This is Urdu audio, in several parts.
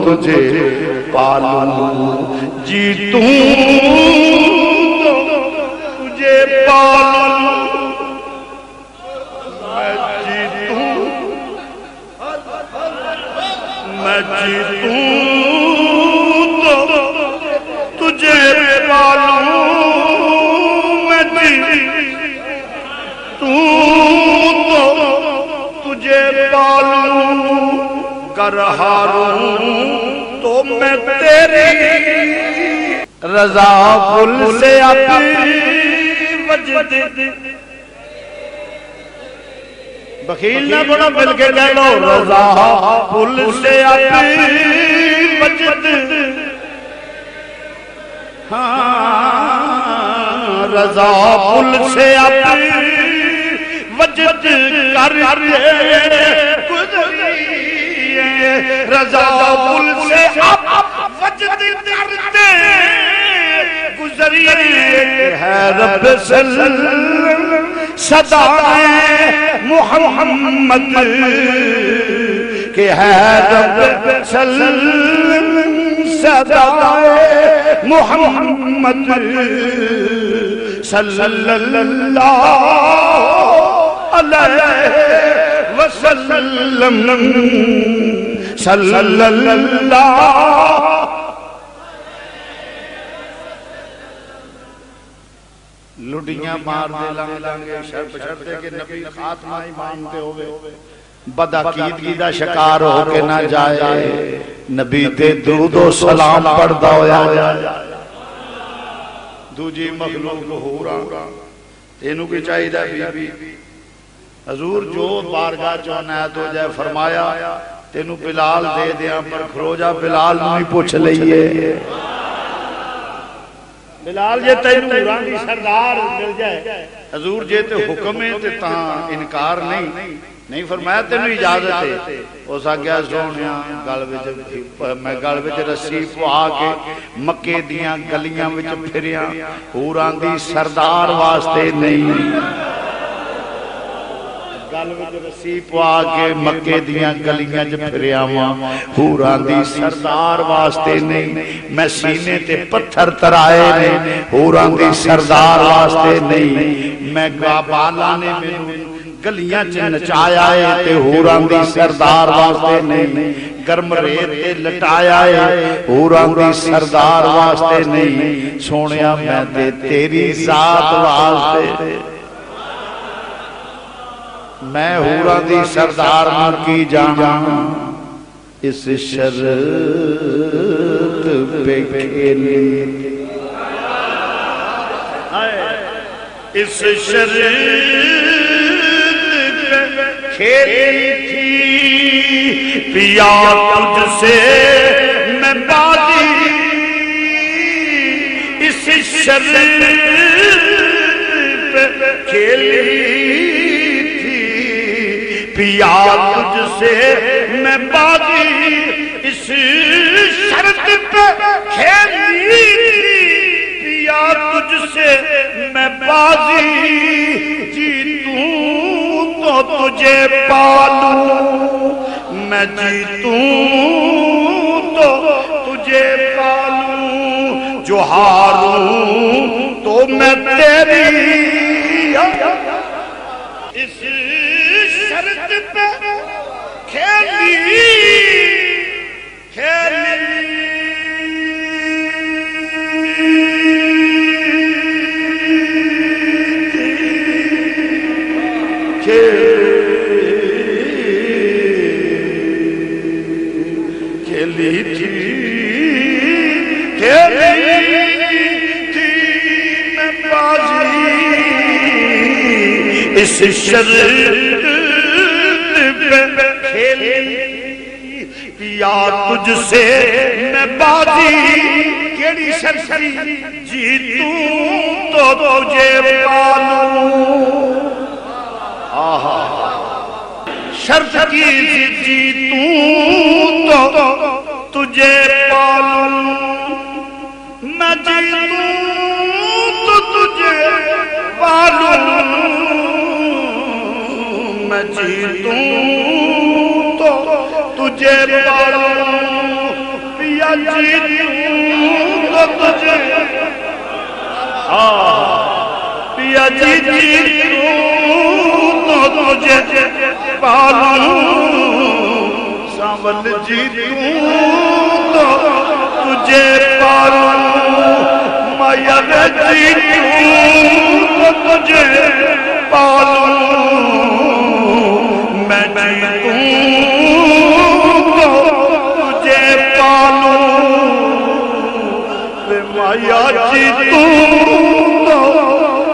تجھے پالوں، جیتوں تو تجھے پالوں، میں جیتوں تو تجھے پالوں، میں جیتوں تو تجھے پالوں، گر ہاروں تو میں تیری رضا پل سے اپنی وجد، بخیل نہ بڑا مل کے کہہ لو، رضا پل سے اپنی وجد، ہاں رضا پل سے اپنی وجد کر گزری، رضا پل سے وجد کرتے گزری، ہے رب صدائے محمد، کہ ہے رب صدائے محمد صلی اللہ علیہ وسلم، صلی اللہ۔ لڑیاں مار دے لانگے شرط شرطے کہ نبی خاتمہ ایمان دے ہوئے، بدعقیدگی دا شکار ہو کے نہ جائے، نبی تے درود و سلام پڑھدا ہویا، دوجی مخلوق ہورا تینوں کی چاہیے دا بی بی، حضور جو بارگاہ چونیت ہو جائے فرمایا تینوں بلال دے دیاں پر کھلو جا، بلال نہیں پوچھ لئیے، بلال جے تینوں رانی سردار مل جائے، حضور جے تے حکم ہے تے تاں انکار نہیں فرمایا تینوں اجازت ہے، اس آگیا سونیا میں گل وچ رسی پوا کے مکے دیاں گلیاں وچ پھریاں، حوراں دی سردار واسطے نہیں، گل وچ رسی پوا کے مکے دیاں گلیاں وچ پھریاں واں، حوراں دی سردار واسطے نہیں، میں سینے تے پتھر ترائے نے، حوراں دی سردار واسطے نہیں، میں بالا نے مینوں گلیاں چ نچایا ہے تے حوراں دی سردار واسطے نہیں، گرم ریت تے لٹایا ہے حوراں دی سردار واسطے نہیں، سونیا میں تے تیری ذات واسطے، میں حوراں دی سردار مر کی جانا، اس شرط پہ کھیلی، اس شرط کھیلی تھی پیا تجھ سے میں بازی، اس شرط پہ کھیلی تھی پیا تجھ سے میں بازی، اس شرط پہ کھیلی تھی پیا تجھ سے میں بازی، جیتوں تو تجھے پالوں، میں جیتوں تو تجھے پالوں، جو ہاروں تو میں تیری، اس شرط پہ کھیلی اس شرط پہ کھیلی پیا تجھ سے میں بازی، کیڑی شرط جیتوں تو تجھے پالوں، شرط کی جیتوں تو تجھے پالوں، میں جیتوں تو تجھے پالوں، میں جیتوں تو تجھے پالوں، جیتوں تو تجھے پیا جیتوں تو تجھے پالوں سانول جیتوں تو تجھے پالوں مایا جیتوں تو تجھے پالوں میں جیتوں تو تجھے پالوں وے مایا جیتوں تو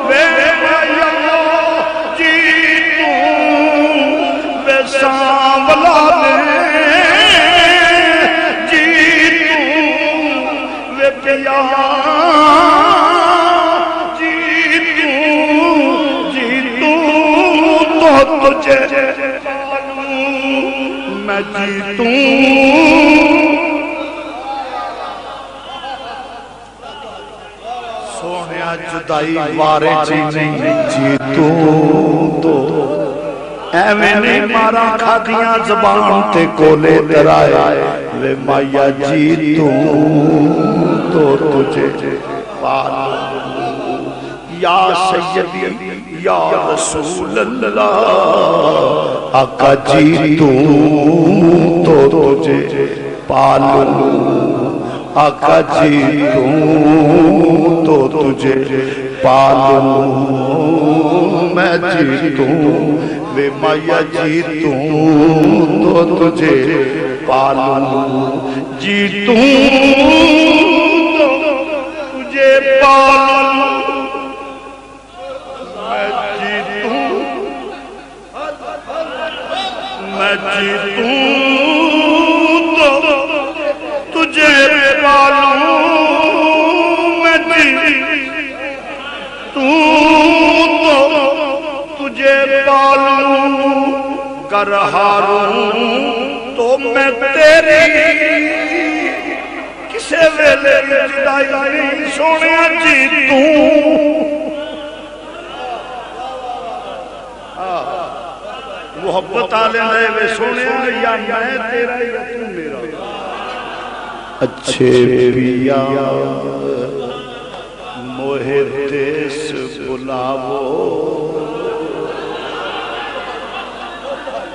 وے مایا جیتوں وے سانولا پیا جیتوں تو تجھے پالوں میں جیتوں سونیا جدائی وارے جیتوں تو ایویں نہیں مارا کھادیاں زبان تے کولے ترائے وے مایا جیتوں تو تجھے پالوں یا سیدی یا رسول اللہ آقا جیتوں تو تجھے پالوں آقا جیتوں تو تجھے پالوں میں جیتوں وے مایا جیتوں تو تجھے پالوں جیتوں تجھے پالوں میں جیتوں تو تجھے پالوں میں جیتوں تو تجھے پالوں گر ہاروں تو میں تیری کسے ویلے جدائی نہیں سونے جیتوں محبت آلے لے وے سونے یا میں تیرا یا تو میرا اچھے پیا موہ دیس بلاو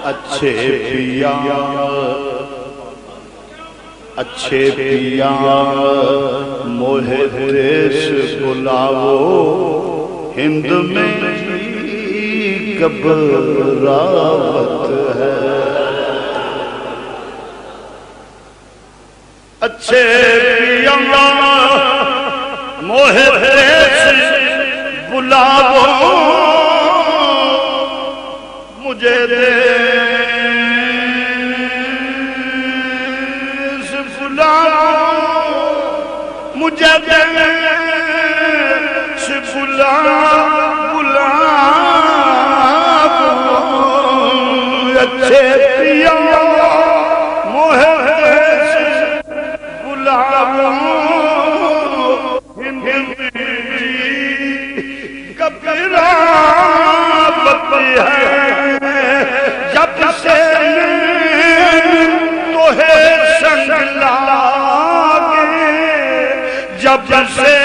اچھے پیا موہ دیس بلاو ہند میں گھبراہٹ ہے اچھے پیا موہ دیس بلاو مجھے دیس بلاو مجھے دیس بلاو اچھے پیا موہ دیس بلاو ہند میں گھبراہٹ ہے جب سے تمہیں سنگ لاگے جب سے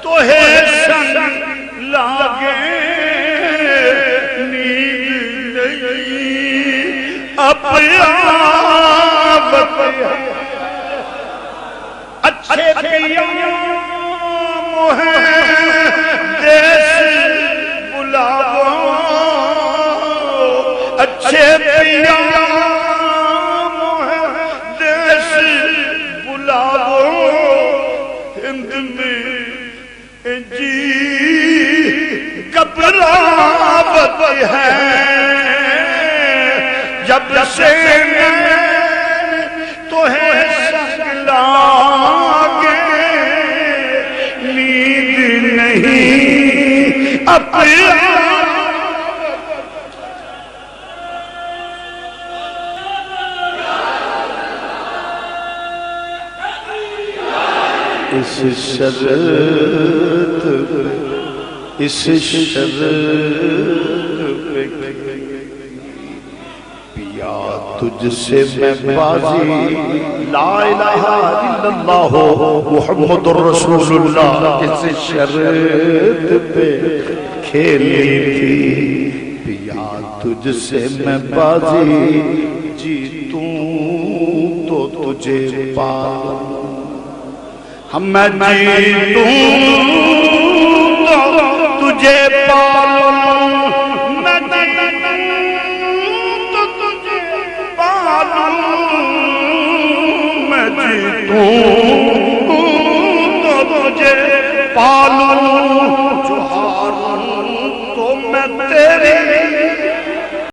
تمہیں سنگ لاگے نیند نہیں اب آبت ہے اچھے پیا موہ دیس بلاو اچھے پیا موہ دیس بلاو ہند میں جی گھبراہٹ ہے جب سے تمہیں سنگ لاگے نیند نہیں اب اس شرط پہ پیا تجھ سے میں بازی لا الہ الا اللہ محمد رسول اللہ اس شرط پہ کھیلی تھی پیا تجھ سے میں بازی جیتوں تو تجھے پالوں ہم میں جیتوں تو تجھے پالوں میں جیتوں تو تجھے پالوں میں جیتوں تو تجھے پالوں